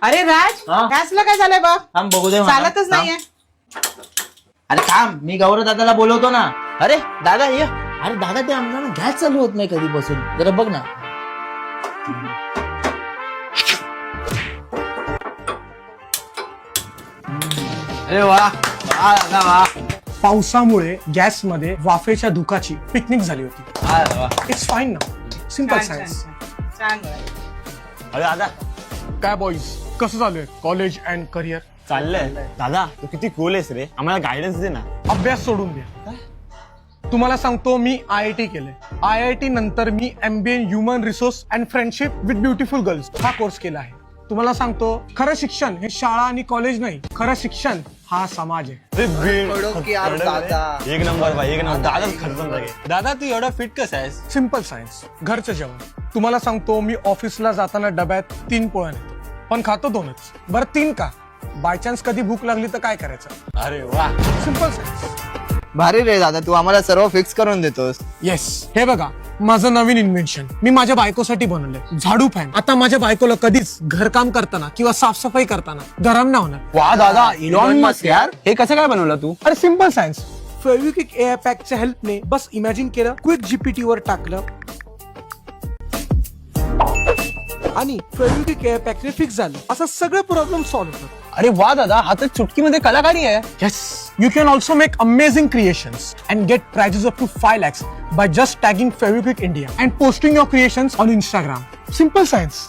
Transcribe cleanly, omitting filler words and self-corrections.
अरे राज, हा? गॅसला काय झालंय बघ? थांब बघू दे मला. चालतच थांब. नाहीये. अरे थांब, मी गौरव दादाला बोलवतो ना. अरे दादा ये. अरे दादा ते आमचा ना गॅस चालू होत नाही कधीपासून, जरा बघ ना. अरे वा वा दादा वा. पावसामुळे गॅसमध्ये वाफेच्या धुकाची पिकनिक झाली होती. वा, वा. इट्स फाईन ना, सिम्पल छान, सायन्स. छान, छान बरं. अरे दादा काय बॉईज, कसं चालू आहे कॉलेज अँड करिअर? चाललंय दादा, तू किती कूल आहेस रे. आम्हाला गायडन्स दे ना. अभ्यास सोडून द्या. तुम्हाला सांगतो, मी IIT केलंय. IIT नंतर मी MBA in human resource and friendship with beautiful girls हा कोर्स केला आहे. तुम्हाला सांगतो, खरं शिक्षण हे शाळा आणि कॉलेज नाही, खरं शिक्षण हा समाज आहे. एक नंबर भाई, एक नंबर. दादाच खर्चून टाके. दादा तू एवढा फिट कसा आहेस? सिम्पल सायन्स, घरचं जेवण. तुम्हाला सांगतो, मी ऑफिसला जाताना डब्यात 3 पोळ्या नेतो, पण खातो 2च. बरं 3 का? बाय चान्स कधी भूक लागली तर काय करायचं? अरे वा. Simple science. भारी रे दादा, तू आम्हाला सर्व फिक्स करून देतोस. येस, हे बघा माझं नवीन इन्व्हेन्शन मी माझ्या बायकोसाठी बनवलंय. झाडू फॅन. आता माझ्या बायकोला कधीच घरकाम करताना किंवा साफसफाई करताना गरम नाही होणार. वा दादा, इलॉन मस्क यार. हे कसं काय बनवलं तू? अरे सिम्पल सायन्स. फेविक्विक एअर पॅकच्या हेल्पने बस इमॅजिन केलं, क्विक GPT वर टाकलं आणि फेविक्विक एअर पॅकने फिक्स झालं. असं सगळे प्रॉब्लेम सॉल्व्ह होतात. अरे वा दादा, हा तर चुटकीमध्ये कलाकारी आहे. Yes, you can also make amazing creations and get prizes up to 5 lakhs by just tagging Fevikwik India and posting your creations on Instagram. Simple science.